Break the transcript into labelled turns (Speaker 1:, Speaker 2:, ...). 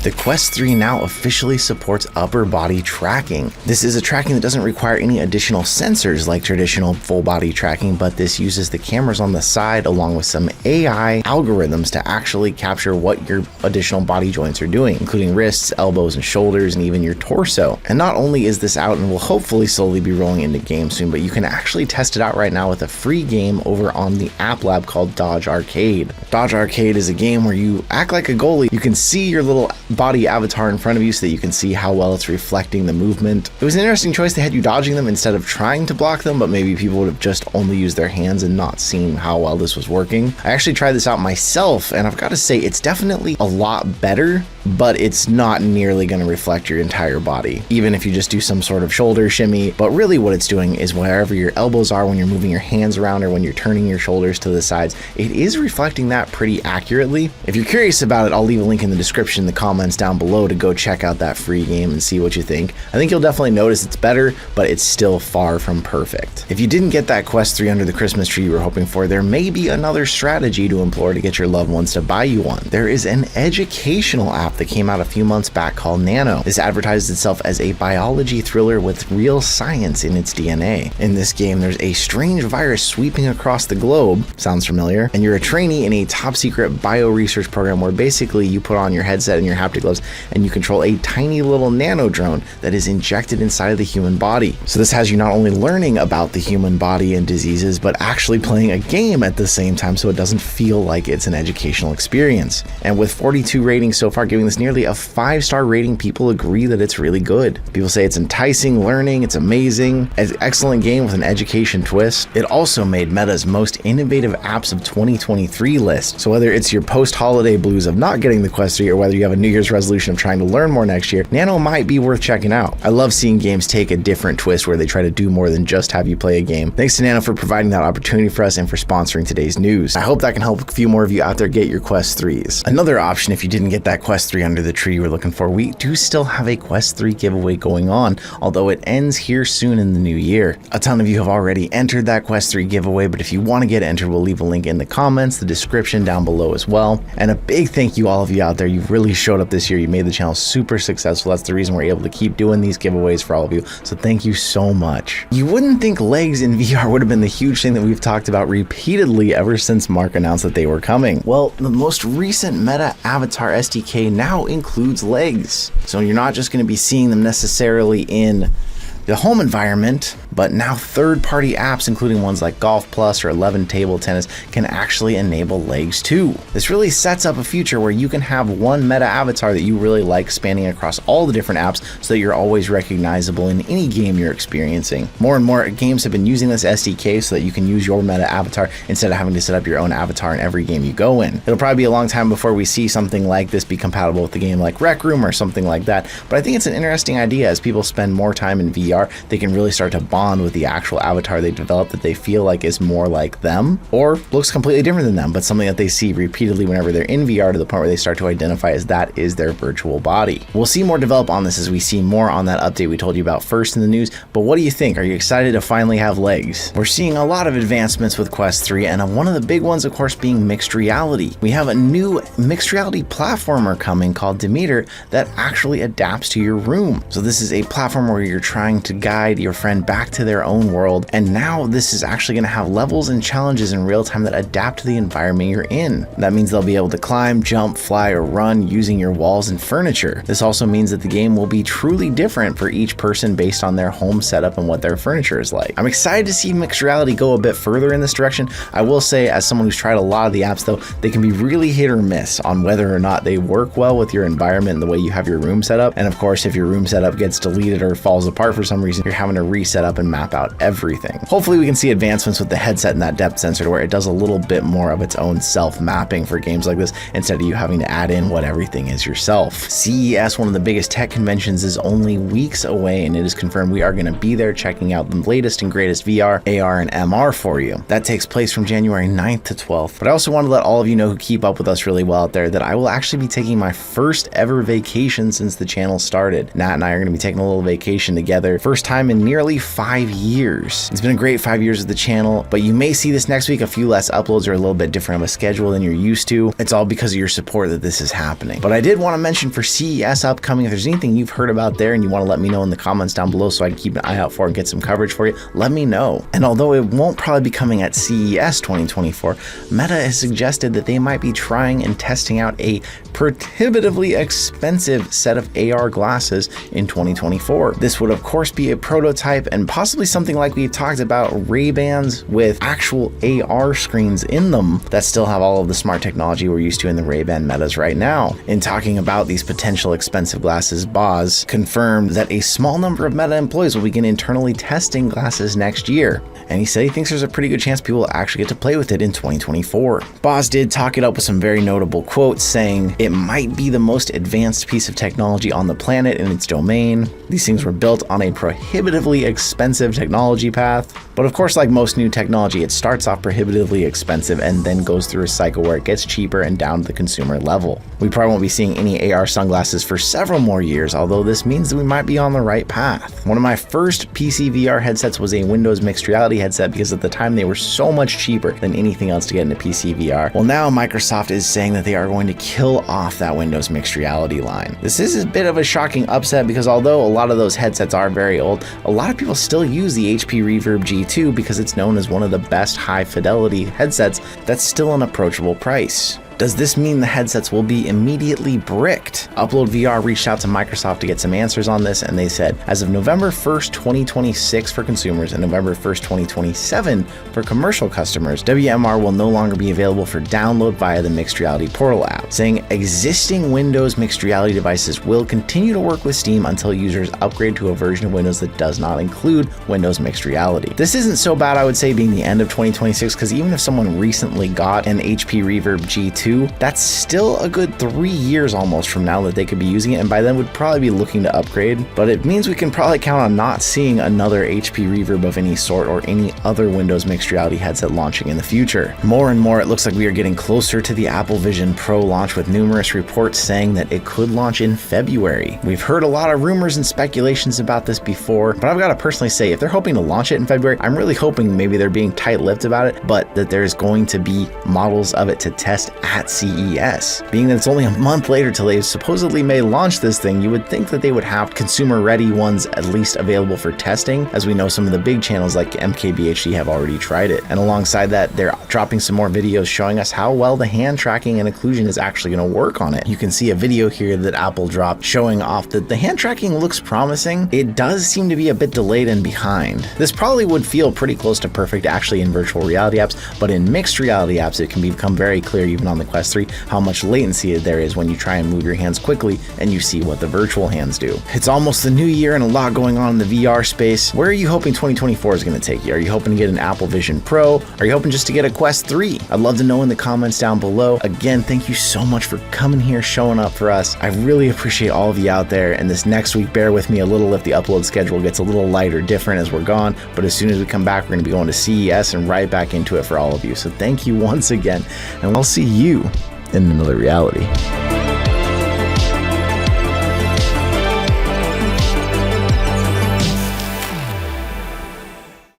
Speaker 1: The Quest 3 now officially supports upper body tracking. This is a tracking that doesn't require any additional sensors like traditional full body tracking, but this uses the cameras on the side along with some AI algorithms to actually capture what your additional body joints are doing, including wrists, elbows, and shoulders, and even your torso. And not only is this out and will hopefully slowly be rolling into games soon, but you can actually test it out right now with a free game over on the App Lab called Dodge Arcade. Dodge Arcade is a game where you act like a goalie. You can see your little body avatar in front of you so that you can see how well it's reflecting the movement. It was an interesting choice. They had you dodging them instead of trying to block them, but maybe people would have just only used their hands and not seen how well this was working. I actually tried this out myself, and I've got to say it's definitely a lot better, but it's not nearly going to reflect your entire body, even if you just do some sort of shoulder shimmy. But really what it's doing is wherever your elbows are when you're moving your hands around or when you're turning your shoulders to the sides, it is reflecting that pretty accurately. If you're curious about it, I'll leave a link in the description, the comments down below to go check out that free game and see what you think. I think you'll definitely notice it's better, but it's still far from perfect. If you didn't get that Quest 3 under the Christmas tree you were hoping for, there may be another strategy to employ to get your loved ones to buy you one. There is an educational app that came out a few months back called Nano. This advertises itself as a biology thriller with real science in its DNA. In this game, there's a strange virus sweeping across the globe, sounds familiar, and you're a trainee in a top secret bio research program where basically you put on your headset and your haptic gloves and you control a tiny little nano drone that is injected inside of the human body. So this has you not only learning about the human body and diseases, but actually playing a game at the same time so it doesn't feel like it's an educational experience. And with 42 ratings so far, giving this nearly a 5-star rating, people agree that it's really good. People say it's enticing, learning, it's amazing, an excellent game with an education twist. It also made Meta's most innovative apps of 2023 list. So whether it's your post-holiday blues of not getting the Quest 3 or whether you have a New Year's resolution of trying to learn more next year, Nano might be worth checking out. I love seeing games take a different twist where they try to do more than just have you play a game. Thanks to Nano for providing that opportunity for us and for sponsoring today's news. I hope that can help a few more of you out there get your Quest 3s. Another option, if you didn't get that Quest 3 under the tree you were looking for, we do still have a Quest 3 giveaway going on, although it ends here soon in the new year. A ton of you have already entered that Quest 3 giveaway, but if you want to get entered, we'll leave a link in the comments, the description down below as well. And a big thank you all of you out there. You've really showed up this year. You made the channel super successful. That's the reason we're able to keep doing these giveaways for all of you. So thank you so much. You wouldn't think legs in VR would have been the huge thing that we've talked about repeatedly ever since Mark announced that they were coming. Well, the most recent Meta Avatar SDK now includes legs. So you're not just going to be seeing them necessarily in the home environment, but now third-party apps, including ones like Golf Plus or 11 Table Tennis, can actually enable legs too. This really sets up a future where you can have one meta avatar that you really like spanning across all the different apps so that you're always recognizable in any game you're experiencing. More and more games have been using this SDK so that you can use your meta avatar instead of having to set up your own avatar in every game you go in. It'll probably be a long time before we see something like this be compatible with a game like Rec Room or something like that, but I think it's an interesting idea. As people spend more time in VR, they can really start to bond with the actual avatar they develop that they feel like is more like them or looks completely different than them, but something that they see repeatedly whenever they're in VR to the point where they start to identify as that is their virtual body. We'll see more develop on this as we see more on that update we told you about first in the news, but what do you think? Are you excited to finally have legs? We're seeing a lot of advancements with Quest 3, and one of the big ones, of course, being mixed reality. We have a new mixed reality platformer coming called Demeter that actually adapts to your room. So this is a platform where you're trying to guide your friend back to their own world, and now this is actually going to have levels and challenges in real time that adapt to the environment you're in. That means they'll be able to climb, jump, fly, or run using your walls and furniture. This also means that the game will be truly different for each person based on their home setup and what their furniture is like. I'm excited to see mixed reality go a bit further in this direction. I will say, as someone who's tried a lot of the apps though, they can be really hit or miss on whether or not they work well with your environment and the way you have your room set up. And of course, if your room setup gets deleted or falls apart for some reason, you're having to reset up and map out everything. Hopefully we can see advancements with the headset and that depth sensor to where it does a little bit more of its own self-mapping for games like this instead of you having to add in what everything is yourself. CES, one of the biggest tech conventions, is only weeks away, and it is confirmed we are going to be there checking out the latest and greatest VR, AR, and MR for you. That takes place from January 9th to 12th. But I also want to let all of you know who keep up with us really well out there that I will actually be taking my first ever vacation since the channel started. Nat and I are going to be taking a little vacation together. First time in nearly 5 5 years. It's been a great 5 years of the channel, but you may see this next week. A few less uploads or a little bit different of a schedule than you're used to. It's all because of your support that this is happening. But I did want to mention for CES upcoming, if there's anything you've heard about there and you want to let me know in the comments down below so I can keep an eye out for and get some coverage for you, let me know. And although it won't probably be coming at CES 2024, Meta has suggested that they might be trying and testing out a prohibitively expensive set of AR glasses in 2024. This would of course be a prototype and possibly something like we've talked about, Ray-Bans with actual AR screens in them that still have all of the smart technology we're used to in the Ray-Ban Metas right now. In talking about these potential expensive glasses, Boz confirmed that a small number of Meta employees will begin internally testing glasses next year. And he said he thinks there's a pretty good chance people will actually get to play with it in 2024. Boz did talk it up with some very notable quotes, saying it might be the most advanced piece of technology on the planet in its domain. These things were built on a prohibitively expensive technology path. But of course, like most new technology, it starts off prohibitively expensive and then goes through a cycle where it gets cheaper and down to the consumer level. We probably won't be seeing any AR sunglasses for several more years, although this means that we might be on the right path. One of my first PCVR headsets was a Windows mixed reality headset because at the time they were so much cheaper than anything else to get into PCVR. Well, now Microsoft is saying that they are going to kill off that Windows mixed reality line. This is a bit of a shocking upset because although a lot of those headsets are very old, a lot of people still use the HP Reverb G2 because it's known as one of the best high fidelity headsets that's still an approachable price. Does this mean the headsets will be immediately bricked? Upload VR reached out to Microsoft to get some answers on this, and they said, as of November 1st, 2026 for consumers and November 1st, 2027 for commercial customers, WMR will no longer be available for download via the Mixed Reality Portal app, saying existing Windows mixed reality devices will continue to work with Steam until users upgrade to a version of Windows that does not include Windows mixed reality. This isn't so bad, I would say, being the end of 2026, because even if someone recently got an HP Reverb G2, that's still a good 3 years almost from now that they could be using it, and by then would probably be looking to upgrade. But it means we can probably count on not seeing another HP Reverb of any sort or any other Windows mixed reality headset launching in the future. More and more, it looks like we are getting closer to the Apple Vision Pro launch, with numerous reports saying that it could launch in February. We've heard a lot of rumors and speculations about this before, but I've got to personally say, if they're hoping to launch it in February, I'm really hoping maybe they're being tight-lipped about it, but that there's going to be models of it to test at CES. Being that it's only a month later till they supposedly may launch this thing, you would think that they would have consumer-ready ones at least available for testing, as we know some of the big channels like MKBHD have already tried it. And alongside that, they're dropping some more videos showing us how well the hand tracking and occlusion is actually going to work on it. You can see a video here that Apple dropped showing off that the hand tracking looks promising. It does seem to be a bit delayed and behind. This probably would feel pretty close to perfect actually in virtual reality apps, but in mixed reality apps it can become very clear even on the Quest 3 how much latency there is when you try and move your hands quickly and you see what the virtual hands do. It's almost the new year and a lot going on in the VR space. Where are you hoping 2024 is going to take you? Are you hoping to get an Apple Vision Pro? Are you hoping just to get a Quest 3? I'd love to know in the comments down below. Again, thank you so much for coming here, showing up for us. I really appreciate all of you out there, and this next week, bear with me a little if the upload schedule gets a little lighter, different as we're gone, but as soon as we come back, we're going to be going to CES and right back into it for all of you. So thank you once again, and we'll see you in another reality.